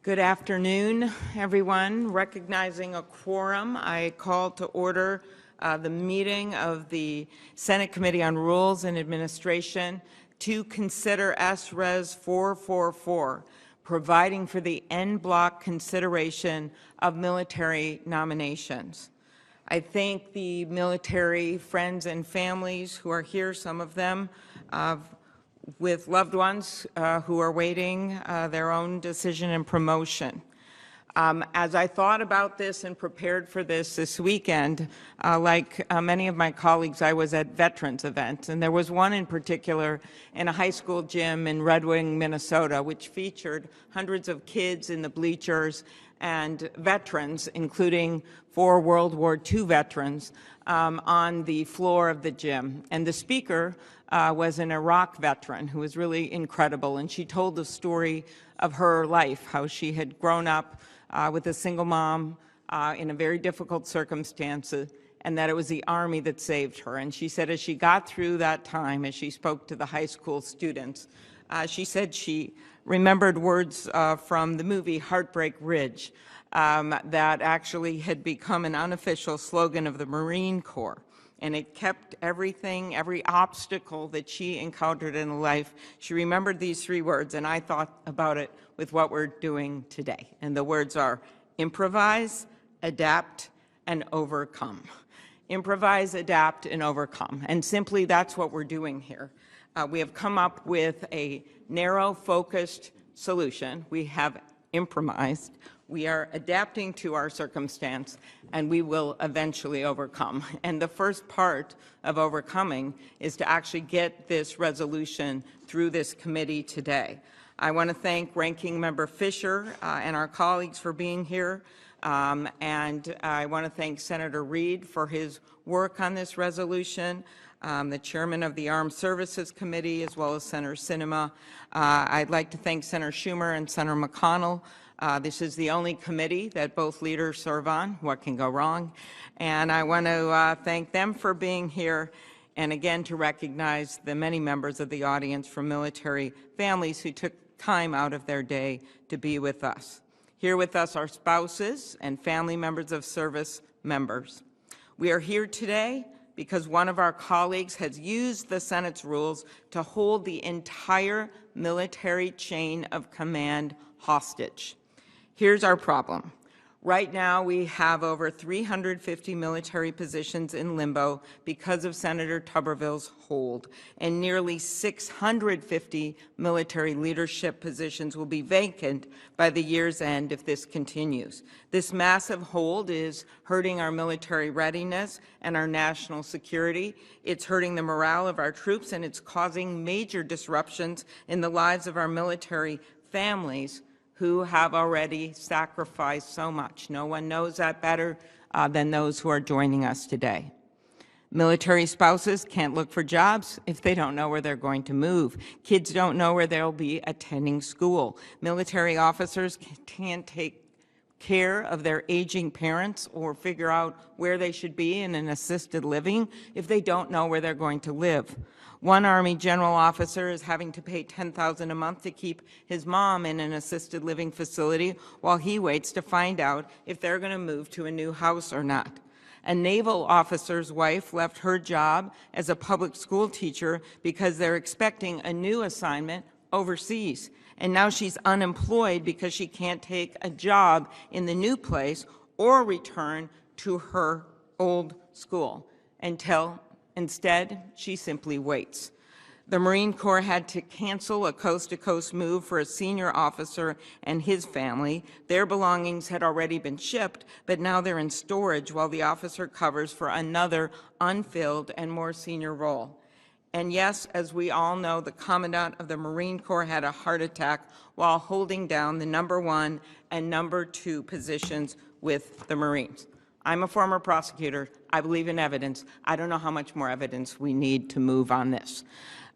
Good afternoon, everyone. Recognizing a quorum, I call to order the meeting of the Senate Committee on Rules and Administration to consider S-Res 444, providing for the en bloc consideration of military nominations. I thank the military friends and families who are here, some of them with loved ones who are waiting their own decision and promotion. As I thought about this and prepared for this weekend, like many of my colleagues, I was at veterans events, and there was one in particular in a high school gym in Red Wing, Minnesota, which featured hundreds of kids in the bleachers and veterans, including 4 World War II veterans, on the floor of the gym. And the speaker was an Iraq veteran who was really incredible, and she told the story of her life, how she had grown up with a single mom in a very difficult circumstances, and that it was the Army that saved her. And she said as she got through that time, as she spoke to the high school students, she said she remembered words from the movie Heartbreak Ridge that actually had become an unofficial slogan of the Marine Corps. And it kept everything, every obstacle that she encountered in life. She remembered these 3 words, and I thought about it with what we're doing today. And the words are improvise, adapt, and overcome. Improvise, adapt, and overcome. And simply that's what we're doing here. We have come up with a narrow, focused solution. We have improvised. We are adapting to our circumstance, and we will eventually overcome. And the first part of overcoming is to actually get this resolution through this committee today. I want to thank Ranking Member Fisher and our colleagues for being here. And I want to thank Senator Reid for his work on this resolution, the chairman of the Armed Services Committee, as well as Senator Sinema. I'd like to thank Senator Schumer and Senator McConnell. This is the only committee that both leaders serve on. What can go wrong? And I want to thank them for being here, and again to recognize the many members of the audience from military families who took time out of their day to be with us. Here with us are spouses and family members of service members. We are here today because one of our colleagues has used the Senate's rules to hold the entire military chain of command hostage. Here's our problem. Right now, we have over 350 military positions in limbo because of Senator Tuberville's hold, and nearly 650 military leadership positions will be vacant by the year's end if this continues. This massive hold is hurting our military readiness and our national security. It's hurting the morale of our troops, and it's causing major disruptions in the lives of our military families who have already sacrificed so much. No one knows that better than those who are joining us today. Military spouses can't look for jobs if they don't know where they're going to move. Kids don't know where they'll be attending school. Military officers can't take care of their aging parents or figure out where they should be in an assisted living if they don't know where they're going to live. One Army general officer is having to pay $10,000 a month to keep his mom in an assisted living facility while he waits to find out if they're going to move to a new house or not. A naval officer's wife left her job as a public school teacher because they're expecting a new assignment overseas. And now she's unemployed because she can't take a job in the new place or return to her old school Instead, she simply waits. The Marine Corps had to cancel a coast-to-coast move for a senior officer and his family. Their belongings had already been shipped, but now they're in storage while the officer covers for another unfilled and more senior role. And yes, as we all know, the Commandant of the Marine Corps had a heart attack while holding down the #1 and #2 positions with the Marines. I'm a former prosecutor. I believe in evidence. I don't know how much more evidence we need to move on this.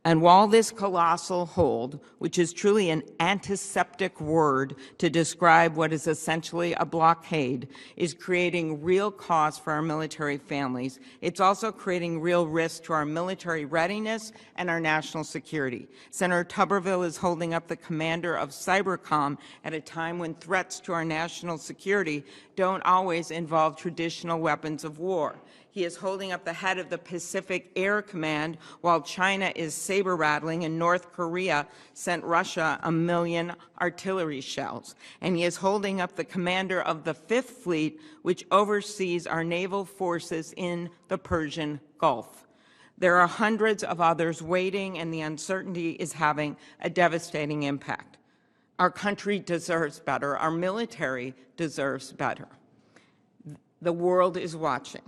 And while this colossal hold, which is truly an antiseptic word to describe what is essentially a blockade, is creating real costs for our military families, it's also creating real risk to our military readiness and our national security. Senator Tuberville is holding up the commander of Cybercom at a time when threats to our national security don't always involve traditional weapons of war. He is holding up the head of the Pacific Air Command while China is saber-rattling and North Korea sent Russia 1 million artillery shells. And he is holding up the commander of the Fifth Fleet, which oversees our naval forces in the Persian Gulf. There are hundreds of others waiting, and the uncertainty is having a devastating impact. Our country deserves better. Our military deserves better. The world is watching.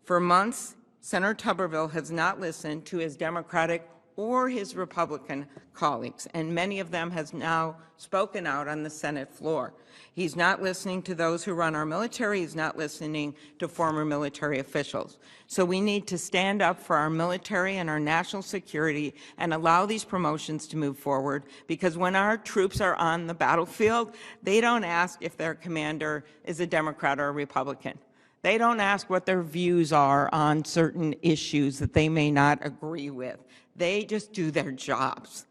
For months, Senator Tuberville has not listened to his Democratic or his Republican colleagues, and many of them has now spoken out on the Senate floor. He's not listening to those who run our military. He's not listening to former military officials. So we need to stand up for our military and our national security and allow these promotions to move forward, because when our troops are on the battlefield, they don't ask if their commander is a Democrat or a Republican. They don't ask what their views are on certain issues that they may not agree with. They just do their jobs.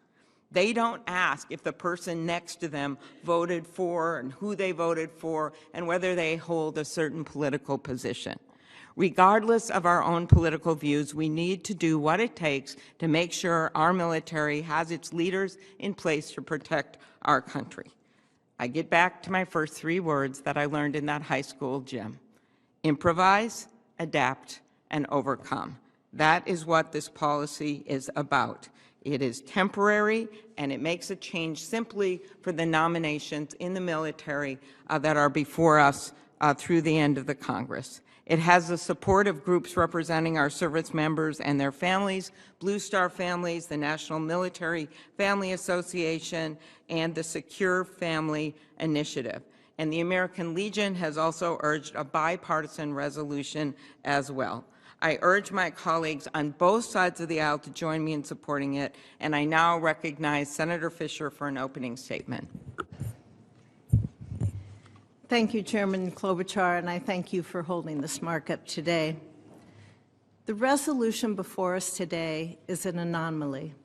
They don't ask if the person next to them voted for and who they voted for and whether they hold a certain political position. Regardless of our own political views, we need to do what it takes to make sure our military has its leaders in place to protect our country. I get back to my first 3 words that I learned in that high school gym. Improvise, adapt, and overcome. That is what this policy is about. It is temporary, and it makes a change simply for the nominations in the military that are before us through the end of the Congress. It has the support of groups representing our service members and their families, Blue Star Families, the National Military Family Association, and the Secure Family Initiative. And the American Legion has also urged a bipartisan resolution as well. I urge my colleagues on both sides of the aisle to join me in supporting it, and I now recognize Senator Fisher for an opening statement. Thank you, Chairman Klobuchar, and I thank you for holding this markup today. The resolution before us today is an anomaly.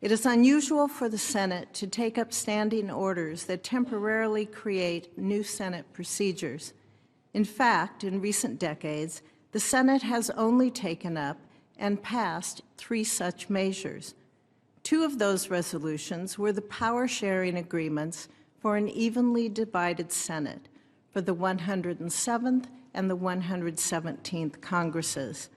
It is unusual for the Senate to take up standing orders that temporarily create new Senate procedures. In fact, in recent decades, the Senate has only taken up and passed 3 such measures. 2 of those resolutions were the power-sharing agreements for an evenly divided Senate for the 107th and the 117th Congresses.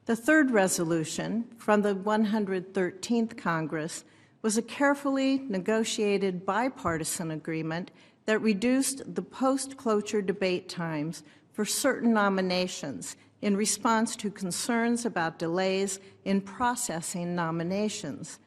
The 3rd resolution from the 113th Congress was a carefully negotiated bipartisan agreement that reduced the post-cloture debate times for certain nominations in response to concerns about delays in processing nominations.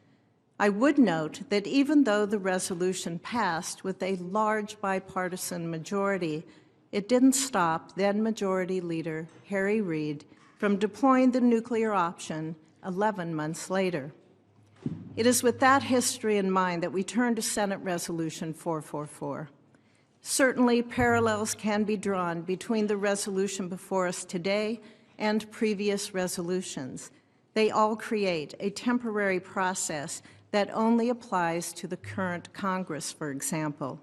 I would note that even though the resolution passed with a large bipartisan majority, it didn't stop then Majority Leader Harry Reid from deploying the nuclear option 11 months later. It is with that history in mind that we turn to Senate Resolution 444. Certainly, parallels can be drawn between the resolution before us today and previous resolutions. They all create a temporary process that only applies to the current Congress, for example.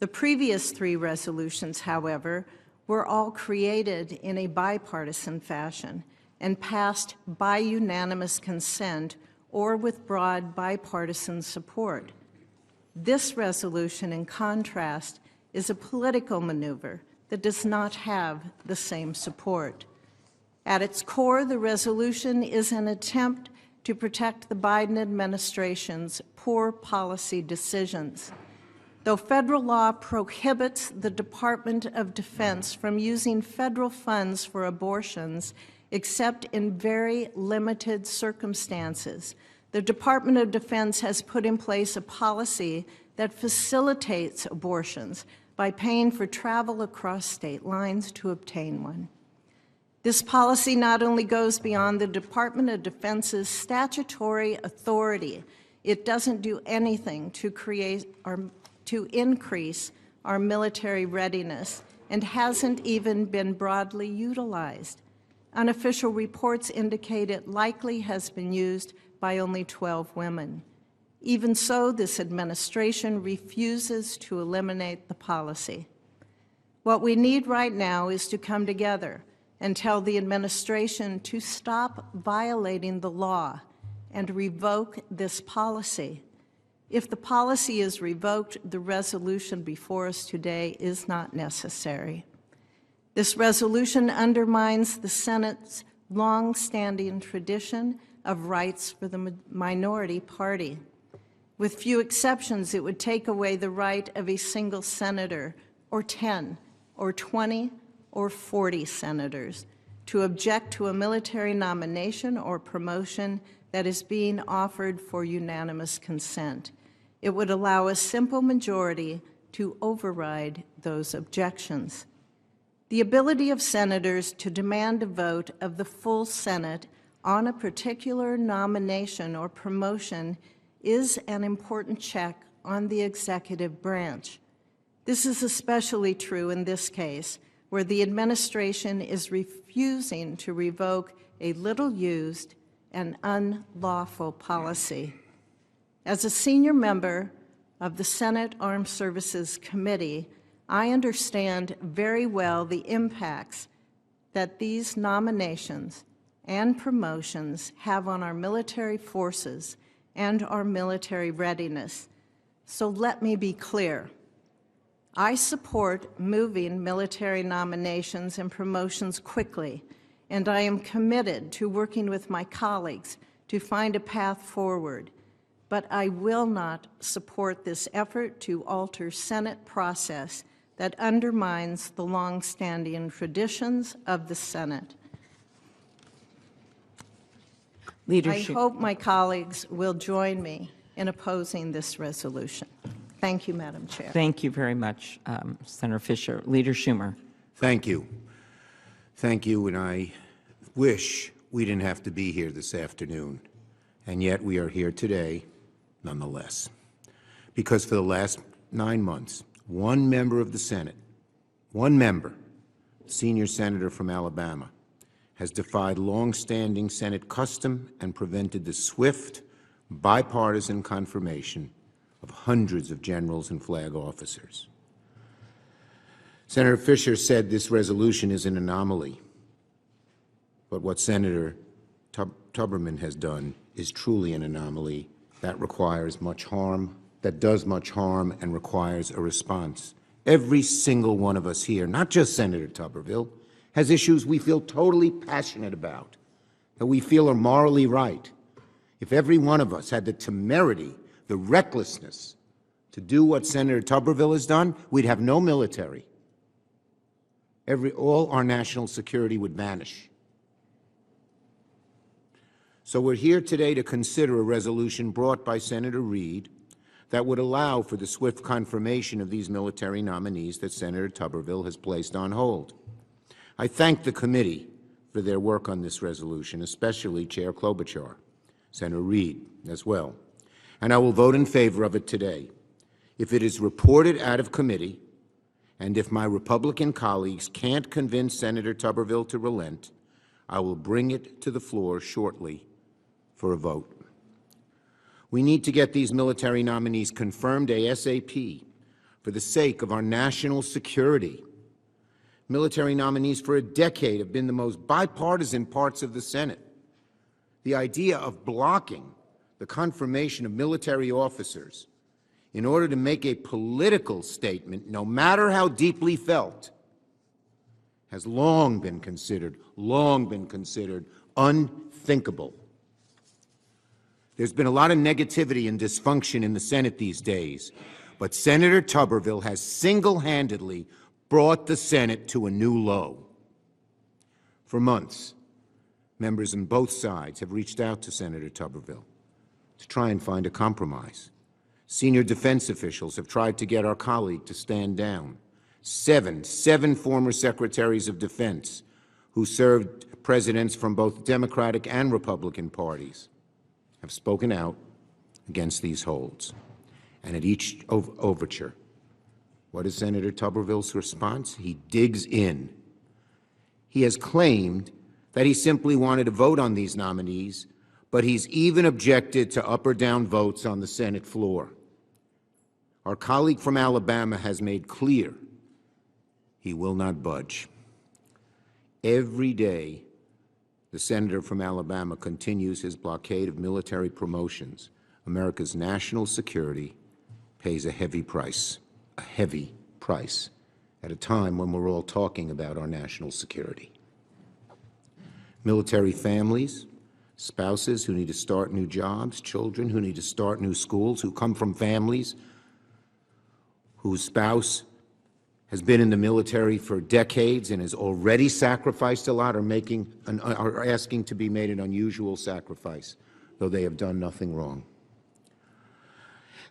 The previous 3 resolutions, however, were all created in a bipartisan fashion and passed by unanimous consent or with broad bipartisan support. This resolution, in contrast, is a political maneuver that does not have the same support. At its core, the resolution is an attempt to protect the Biden administration's poor policy decisions. Though federal law prohibits the Department of Defense from using federal funds for abortions except in very limited circumstances, the Department of Defense has put in place a policy that facilitates abortions by paying for travel across state lines to obtain one. This policy not only goes beyond the Department of Defense's statutory authority, it doesn't do anything to increase our military readiness and hasn't even been broadly utilized. Unofficial reports indicate it likely has been used by only 12 women. Even so, this administration refuses to eliminate the policy. What we need right now is to come together and tell the administration to stop violating the law and revoke this policy. If the policy is revoked, the resolution before us today is not necessary. This resolution undermines the Senate's long-standing tradition of rights for the minority party. With few exceptions, it would take away the right of a single senator, or 10, or 20, or 40 senators to object to a military nomination or promotion that is being offered for unanimous consent. It would allow a simple majority to override those objections. The ability of senators to demand a vote of the full Senate on a particular nomination or promotion is an important check on the executive branch. This is especially true in this case, where the administration is refusing to revoke a little-used and unlawful policy. As a senior member of the Senate Armed Services Committee, I understand very well the impacts that these nominations and promotions have on our military forces and our military readiness. So let me be clear. I support moving military nominations and promotions quickly, and I am committed to working with my colleagues to find a path forward. But I will not support this effort to alter Senate process that undermines the long-standing traditions of the Senate. Leadership. I hope my colleagues will join me in opposing this resolution. Thank you, Madam Chair. Thank you very much, Senator Fisher. Leader Schumer. Thank you. Thank you, and I wish we didn't have to be here this afternoon, and yet we are here today nonetheless. Because for the last 9 months, one member of the Senate, one member, senior senator from Alabama, has defied long-standing Senate custom and prevented the swift, bipartisan confirmation of hundreds of generals and flag officers. Senator Fisher said this resolution is an anomaly, but what Senator Tuberville has done is truly an anomaly that requires much harm, that does much harm and requires a response. Every single one of us here, not just Senator Tuberville, has issues we feel totally passionate about, that we feel are morally right. If every one of us had the temerity, the recklessness to do what Senator Tuberville has done, we'd have no military. All our national security would vanish. So we're here today to consider a resolution brought by Senator Reid that would allow for the swift confirmation of these military nominees that Senator Tuberville has placed on hold. I thank the committee for their work on this resolution, especially Chair Klobuchar, Senator Reid as well, and I will vote in favor of it today. If it is reported out of committee, and if my Republican colleagues can't convince Senator Tuberville to relent, I will bring it to the floor shortly for a vote. We need to get these military nominees confirmed ASAP for the sake of our national security. Military nominees for a decade have been the most bipartisan parts of the Senate. The idea of blocking the confirmation of military officers in order to make a political statement, no matter how deeply felt, has long been considered unthinkable. There's been a lot of negativity and dysfunction in the Senate these days, but Senator Tuberville has single-handedly brought the Senate to a new low. For months, members on both sides have reached out to Senator Tuberville to try and find a compromise. Senior defense officials have tried to get our colleague to stand down. Seven former secretaries of defense, who served presidents from both Democratic and Republican parties, have spoken out against these holds. And at each overture, what is Senator Tuberville's response? He digs in. He has claimed that he simply wanted to vote on these nominees, but he's even objected to up or down votes on the Senate floor. Our colleague from Alabama has made clear he will not budge. Every day, the senator from Alabama continues his blockade of military promotions. America's national security pays a heavy price at a time when we're all talking about our national security. Military families, spouses who need to start new jobs, children who need to start new schools, who come from families whose spouse has been in the military for decades and has already sacrificed a lot, are asking to be made an unusual sacrifice, though they have done nothing wrong.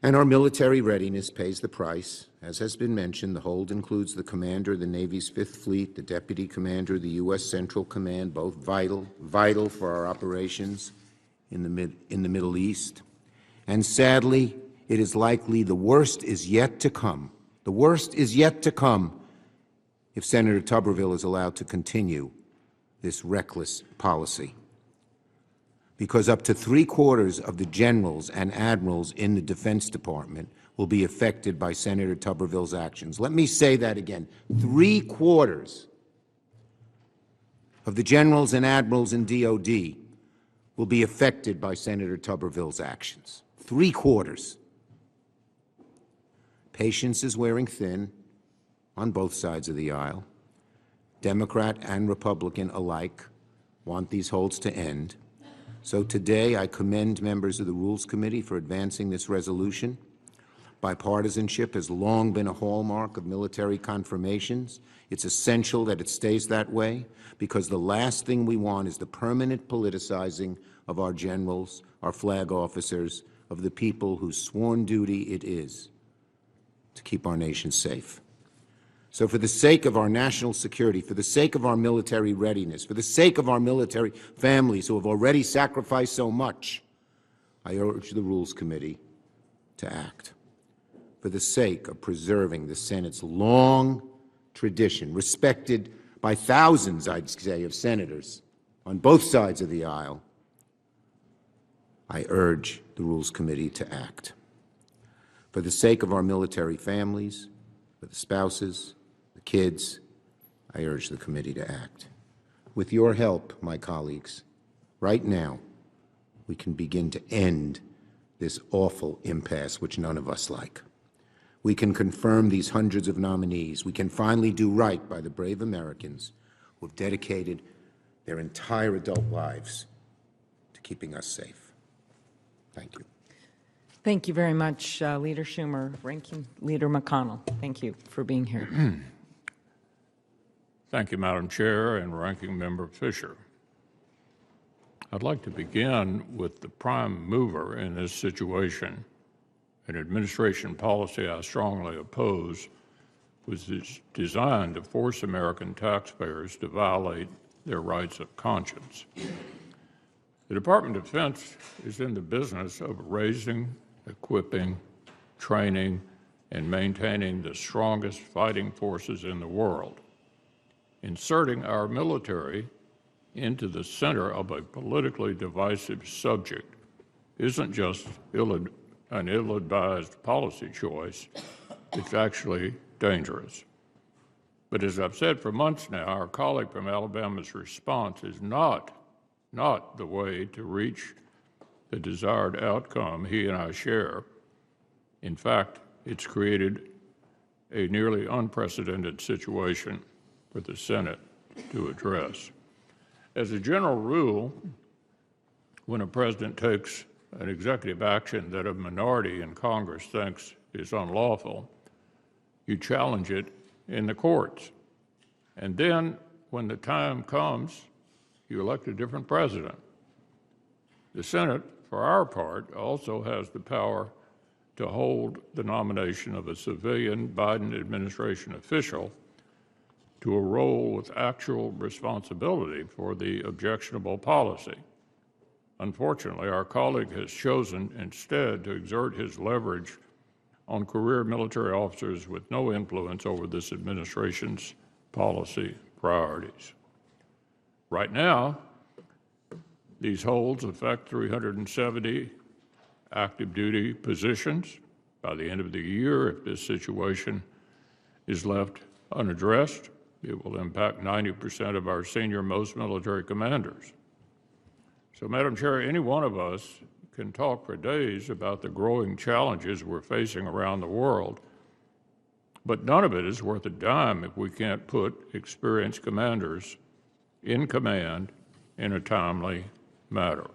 And our military readiness pays the price. As has been mentioned, the hold includes the commander of the Navy's Fifth Fleet, the deputy commander of the U.S. Central Command, both vital for our operations in the Middle East. And sadly, it is likely the worst is yet to come. The worst is yet to come if Senator Tuberville is allowed to continue this reckless policy. Because up to 3/4 of the generals and admirals in the Defense Department will be affected by Senator Tuberville's actions. Let me say that again. 3/4 of the generals and admirals in DOD will be affected by Senator Tuberville's actions. 3/4. Patience is wearing thin on both sides of the aisle. Democrat and Republican alike want these holds to end. So today I commend members of the Rules Committee for advancing this resolution. Bipartisanship has long been a hallmark of military confirmations. It's essential that it stays that way, because the last thing we want is the permanent politicizing of our generals, our flag officers, of the people whose sworn duty it is to keep our nation safe. So for the sake of our national security, for the sake of our military readiness, for the sake of our military families who have already sacrificed so much, I urge the Rules Committee to act. For the sake of preserving the Senate's long tradition, respected by thousands, I'd say, of senators on both sides of the aisle, I urge the Rules Committee to act. For the sake of our military families, for the spouses, the kids, I urge the committee to act. With your help, my colleagues, right now, we can begin to end this awful impasse which none of us like. We can confirm these hundreds of nominees. We can finally do right by the brave Americans who have dedicated their entire adult lives to keeping us safe. Thank you. Thank you very much, Leader Schumer. Ranking Leader McConnell, thank you for being here. Thank you, Madam Chair and Ranking Member Fisher. I'd like to begin with the prime mover in this situation. An administration policy I strongly oppose was designed to force American taxpayers to violate their rights of conscience. The Department of Defense is in the business of raising, equipping, training, and maintaining the strongest fighting forces in the world. Inserting our military into the center of a politically divisive subject isn't just an ill-advised policy choice, it's actually dangerous. But as I've said for months now, our colleague from Alabama's response is not the way to reach the desired outcome he and I share. In fact, it's created a nearly unprecedented situation for the Senate to address. As a general rule, when a president takes an executive action that a minority in Congress thinks is unlawful, you challenge it in the courts. And then, when the time comes, you elect a different president. The Senate, for our part, also has the power to hold the nomination of a civilian Biden administration official to a role with actual responsibility for the objectionable policy. Unfortunately, our colleague has chosen instead to exert his leverage on career military officers with no influence over this administration's policy priorities. Right now, these holds affect 370 active duty positions. By the end of the year, if this situation is left unaddressed, it will impact 90% of our senior-most military commanders. So, Madam Chair, any one of us can talk for days about the growing challenges we're facing around the world, but none of it is worth a dime if we can't put experienced commanders in command in a timely manner.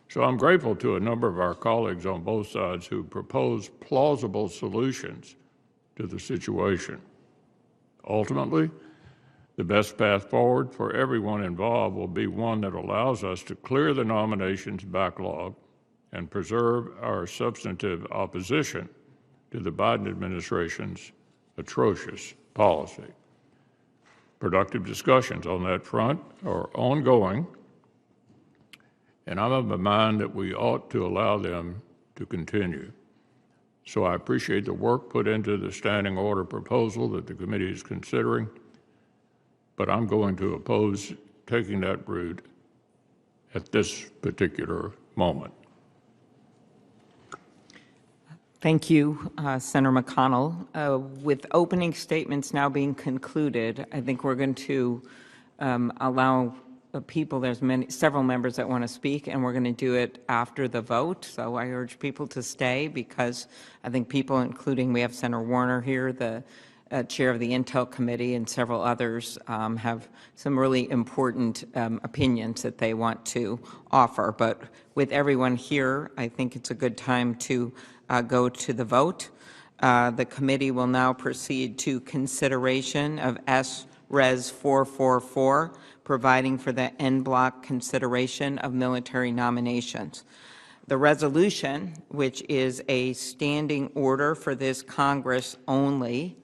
So I'm grateful to a number of our colleagues on both sides who propose plausible solutions to the situation. Ultimately, the best path forward for everyone involved will be one that allows us to clear the nominations backlog and preserve our substantive opposition to the Biden administration's atrocious policy. Productive discussions on that front are ongoing, and I'm of the mind that we ought to allow them to continue. So I appreciate the work put into the standing order proposal that the committee is considering, but I'm going to oppose taking that route at this particular moment. Thank you, Senator McConnell. With opening statements now being concluded, I think we're going to allow people, there's several members that want to speak, and we're going to do it after the vote. So I urge people to stay because I think people, including we have Senator Warner here, the chair of the Intel Committee, and several others have some really important opinions that they want to offer. But with everyone here, I think it's a good time to go to the vote. The committee will now proceed to consideration of S-Res 444, providing for the en bloc consideration of military nominations. The resolution, which is a standing order for this Congress only,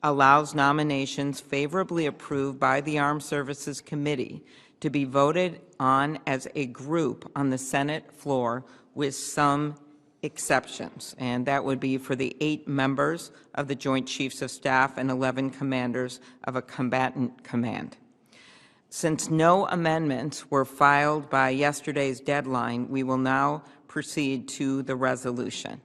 allows nominations favorably approved by the Armed Services Committee to be voted on as a group on the Senate floor with some exceptions, and that would be for the 8 members of the Joint Chiefs of Staff and 11 commanders of a combatant command. Since no amendments were filed by yesterday's deadline, we will now proceed to the resolution.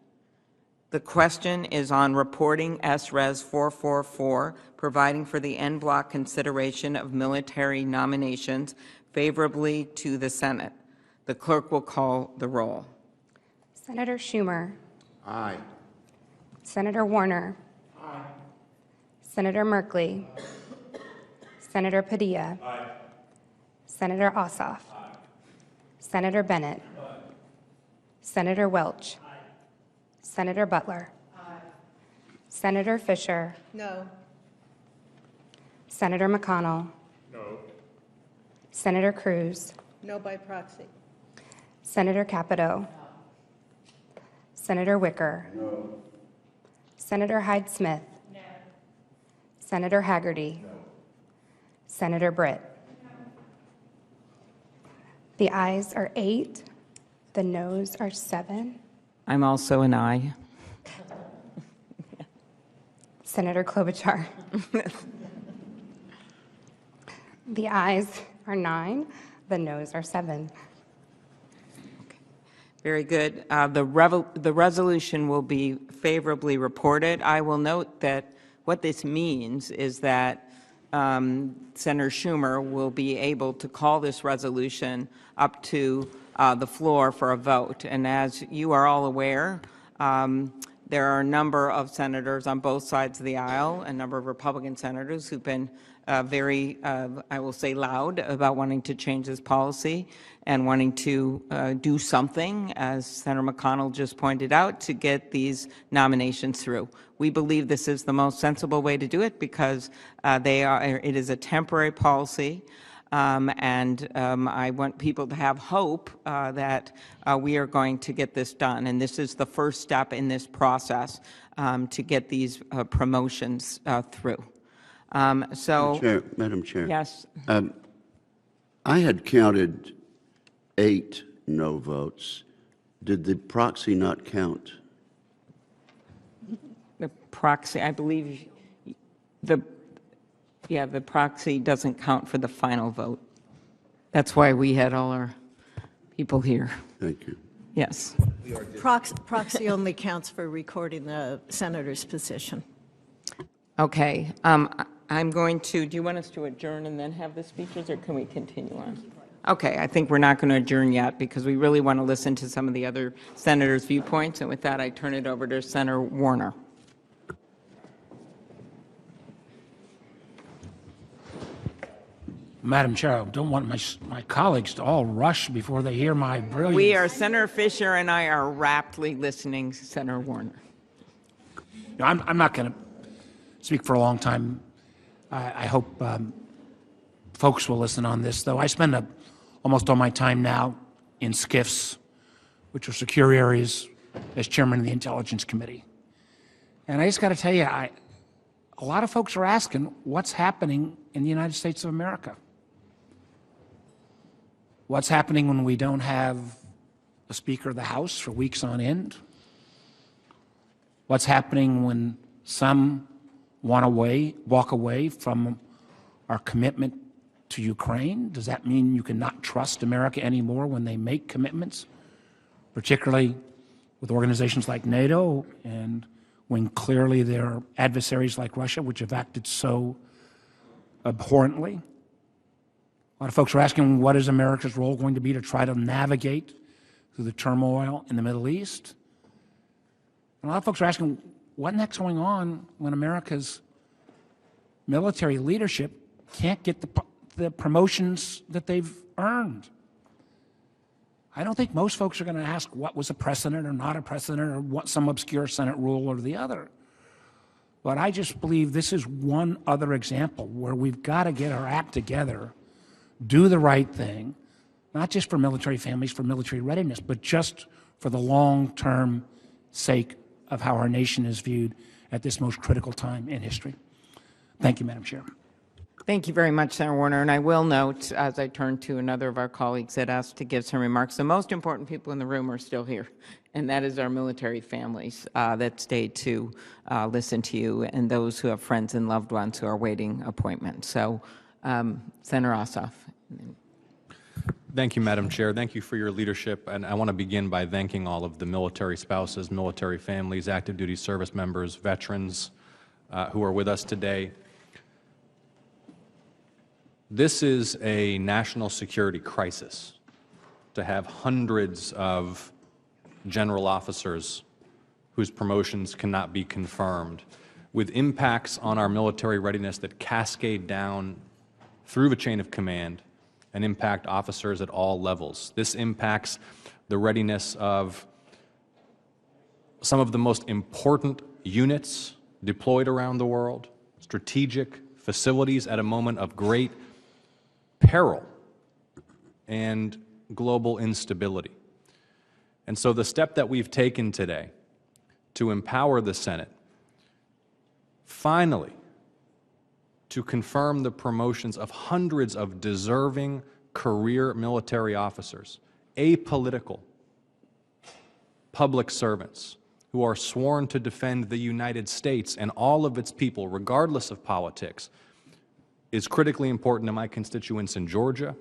The question is on reporting S-Res 444, providing for the en bloc consideration of military nominations favorably to the Senate. The clerk will call the roll. Senator Schumer. Aye. Senator Warner. Aye. Senator Merkley. Aye. Senator Padilla. Aye. Senator Ossoff. Aye. Senator Bennett. Aye. Senator Welch. Aye. Senator Butler. Aye. Senator Fisher. No. Senator McConnell. No. Senator Cruz. No by proxy. Senator Capito. Senator Wicker. No. Senator Hyde-Smith. No. Senator Haggerty. No. Senator Britt. No. The ayes are 8. The noes are 7. I'm also an aye. Senator Klobuchar. The ayes are 9. The noes are 7. Very good. The resolution will be favorably reported. I will note that what this means is that Senator Schumer will be able to call this resolution up to the floor for a vote. And as you are all aware, there are a number of senators on both sides of the aisle, a number of Republican senators who've been very, I will say, loud about wanting to change this policy and wanting to do something, as Senator McConnell just pointed out, to get these nominations through. We believe this is the most sensible way to do it because it is a temporary policy. I want people to have hope that we are going to get this done. And this is the first step in this process to get these promotions through. Madam Chair. Yes. I had counted 8 no votes. Did the proxy not count? The proxy, I believe, the proxy doesn't count for the final vote. That's why we had all our people here. Thank you. Yes. Proxy only counts for recording the senator's position. Okay. I'm going to, do you want us to adjourn and then have the speeches, or can we continue on? Okay, I think we're not going to adjourn yet because we really want to listen to some of the other senators' viewpoints. And with that, I turn it over to Senator Warner. Madam Chair, I don't want my colleagues to all rush before they hear my brilliance. We are, Senator Fisher and I are raptly listening to Senator Warner. I'm not going to speak for a long time. I hope folks will listen on this, though. I spend almost all my time now in SCIFs, which are secure areas, as chairman of the Intelligence Committee. And I just got to tell you, a lot of folks are asking what's happening in the United States of America. What's happening when we don't have a Speaker of the House for weeks on end? What's happening when some want to walk away from our commitment to Ukraine? Does that mean you cannot trust America anymore when they make commitments, particularly with organizations like NATO, and when clearly there are adversaries like Russia, which have acted so abhorrently? A lot of folks are asking, what is America's role going to be to try to navigate through the turmoil in the Middle East? And a lot of folks are asking, what the heck's going on when America's military leadership can't get the promotions that they've earned? I don't think most folks are going to ask what was a precedent or not a precedent or what some obscure Senate rule or the other. But I just believe this is one other example where we've got to get our act together, do the right thing, not just for military families, for military readiness, but just for the long-term sake of how our nation is viewed at this most critical time in history. Thank you, Madam Chair. Thank you very much, Senator Warner. And I will note, as I turn to another of our colleagues that asked to give some remarks, the most important people in the room are still here, and that is our military families that stayed to listen to you, and those who have friends and loved ones who are waiting appointments. So, Senator Ossoff. Thank you, Madam Chair. Thank you for your leadership. And I want to begin by thanking all of the military spouses, military families, active duty service members, veterans who are with us today. This is a national security crisis to have hundreds of general officers whose promotions cannot be confirmed, with impacts on our military readiness that cascade down through the chain of command and impact officers at all levels. This impacts the readiness of some of the most important units deployed around the world, strategic facilities at a moment of great peril and global instability. And so the step that we've taken today to empower the Senate, finally, to confirm the promotions of hundreds of deserving career military officers, apolitical public servants who are sworn to defend the United States and all of its people, regardless of politics, is critically important to my constituents in Georgia,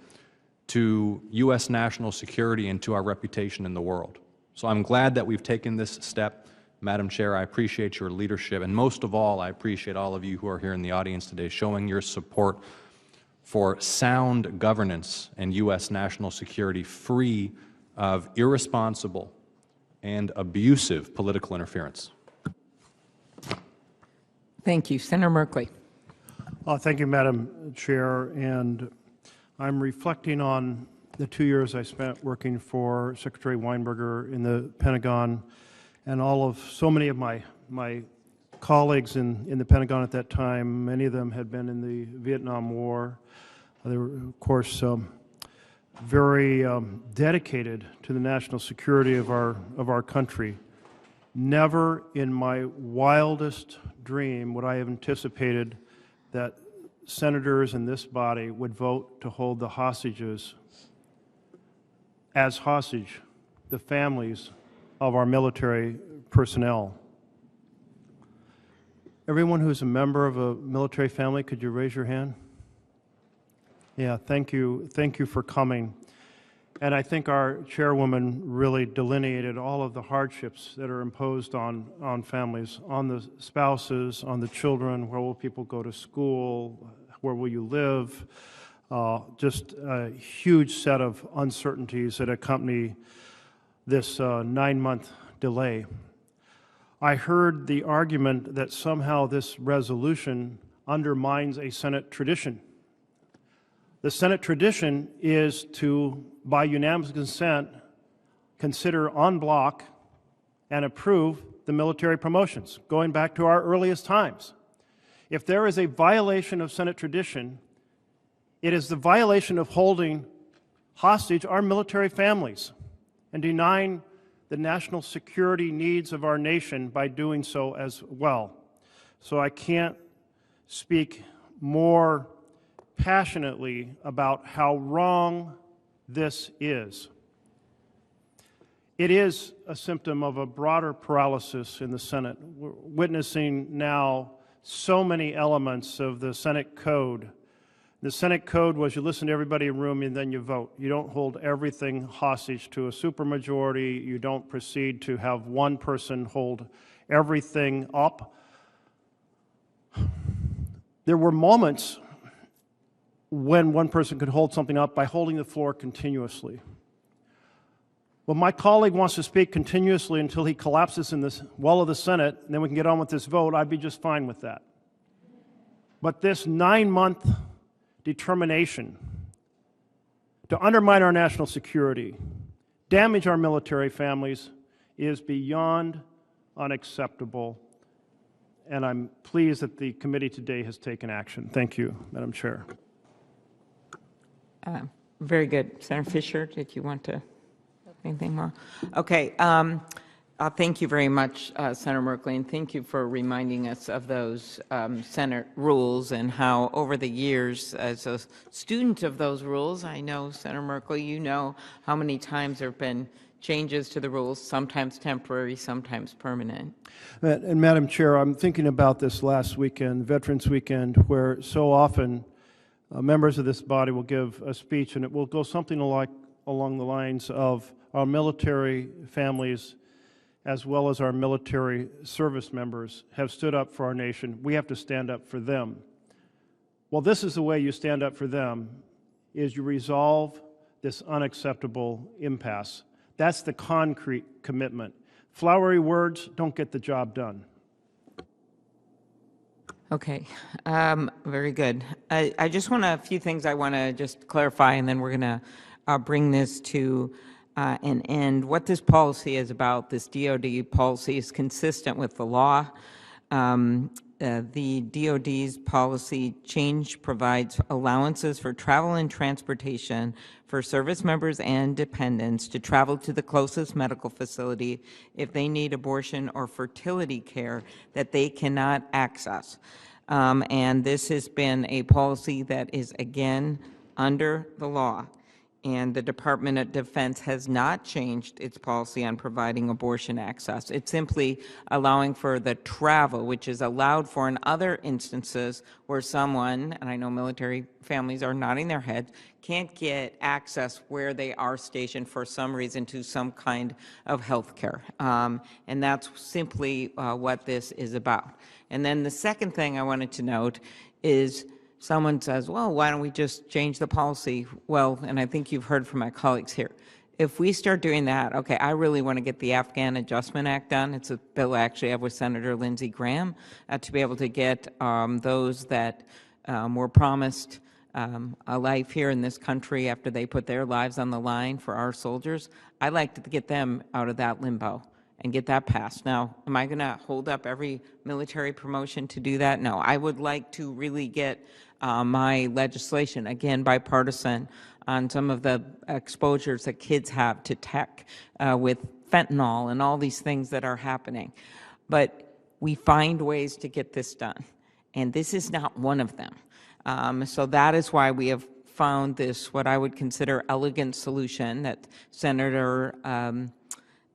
to U.S. national security, and to our reputation in the world. So I'm glad that we've taken this step. Madam Chair, I appreciate your leadership, and most of all, I appreciate all of you who are here in the audience today showing your support for sound governance and U.S. national security free of irresponsible and abusive political interference. Thank you. Senator Merkley. Thank you, Madam Chair. And I'm reflecting on the 2 years I spent working for Secretary Weinberger in the Pentagon, and so many of my colleagues in the Pentagon at that time. Many of them had been in the Vietnam War. They were, of course, very dedicated to the national security of our country. Never in my wildest dream would I have anticipated that senators in this body would vote to hold the hostages as hostage, the families of our military personnel. Everyone who's a member of a military family, could you raise your hand? Yeah, thank you. Thank you for coming. And I think our chairwoman really delineated all of the hardships that are imposed on families, on the spouses, on the children. Where will people go to school? Where will you live? Just a huge set of uncertainties that accompany this 9-month delay. I heard the argument that somehow this resolution undermines a Senate tradition. The Senate tradition is to, by unanimous consent, consider en bloc and approve the military promotions, going back to our earliest times. If there is a violation of Senate tradition, it is the violation of holding hostage our military families and denying the national security needs of our nation by doing so as well. So I can't speak more passionately about how wrong this is. It is a symptom of a broader paralysis in the Senate. We're witnessing now so many elements of the Senate code. The Senate code was you listen to everybody in the room and then you vote. You don't hold everything hostage to a supermajority. You don't proceed to have one person hold everything up. There were moments when one person could hold something up by holding the floor continuously. Well, my colleague wants to speak continuously until he collapses in the wall of the Senate, and then we can get on with this vote. I'd be just fine with that. But this 9-month determination to undermine our national security, damage our military families, is beyond unacceptable. And I'm pleased that the committee today has taken action. Thank you, Madam Chair. Very good. Senator Fisher, did you want to anything more? Okay. Thank you very much, Senator Merkley, and thank you for reminding us of those Senate rules and how over the years, as a student of those rules, I know, Senator Merkley, you know how many times there have been changes to the rules, sometimes temporary, sometimes permanent. And Madam Chair, I'm thinking about this last weekend, Veterans Weekend, where so often members of this body will give a speech, and it will go something like along the lines of our military families as well as our military service members have stood up for our nation. We have to stand up for them. Well, this is the way you stand up for them, is you resolve this unacceptable impasse. That's the concrete commitment. Flowery words don't get the job done. Okay, very good. I just want a few things I want to just clarify, and then we're going to bring this to an end. What this policy is about, this DoD policy, is consistent with the law. The DoD's policy change provides allowances for travel and transportation for service members and dependents to travel to the closest medical facility if they need abortion or fertility care that they cannot access. And this has been a policy that is, again, under the law. And the Department of Defense has not changed its policy on providing abortion access. It's simply allowing for the travel, which is allowed for in other instances where someone, and I know military families are nodding their heads, can't get access where they are stationed for some reason to some kind of health care. And that's simply what this is about. And then the second thing I wanted to note is someone says, well, why don't we just change the policy? Well, and I think you've heard from my colleagues here. If we start doing that, okay, I really want to get the Afghan Adjustment Act done. It's a bill I actually have with Senator Lindsey Graham to be able to get those that were promised a life here in this country after they put their lives on the line for our soldiers. I'd like to get them out of that limbo and get that passed. Now, am I going to hold up every military promotion to do that? No, I would like to really get my legislation, again, bipartisan, on some of the exposures that kids have to tech with fentanyl and all these things that are happening. But we find ways to get this done, and this is not one of them. So that is why we have found this, what I would consider elegant solution that Senator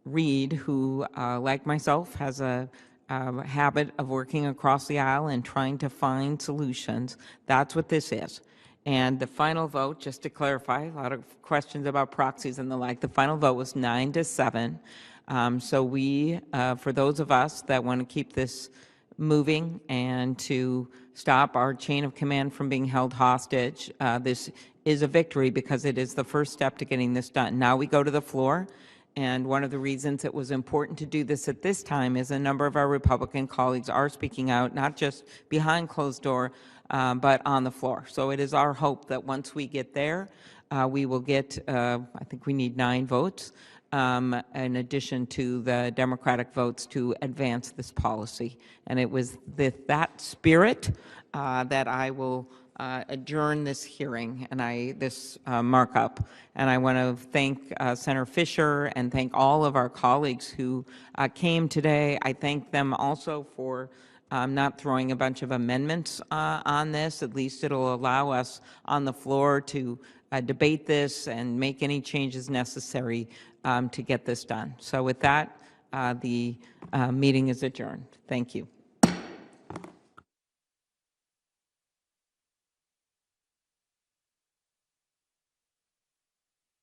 Reid, who, like myself, has a habit of working across the aisle and trying to find solutions. That's what this is. And the final vote, just to clarify, a lot of questions about proxies and the like, the final vote was 9-7. So we, for those of us that want to keep this moving and to stop our chain of command from being held hostage, this is a victory because it is the first step to getting this done. Now we go to the floor. And one of the reasons it was important to do this at this time is a number of our Republican colleagues are speaking out, not just behind closed door, but on the floor. So it is our hope that once we get there, we will get, I think we need 9 votes, in addition to the Democratic votes to advance this policy. And it was with that spirit that I will adjourn this hearing and this markup. And I want to thank Senator Fisher and thank all of our colleagues who came today. I thank them also for not throwing a bunch of amendments on this. At least it'll allow us on the floor to debate this and make any changes necessary to get this done. So with that, the meeting is adjourned. Thank you.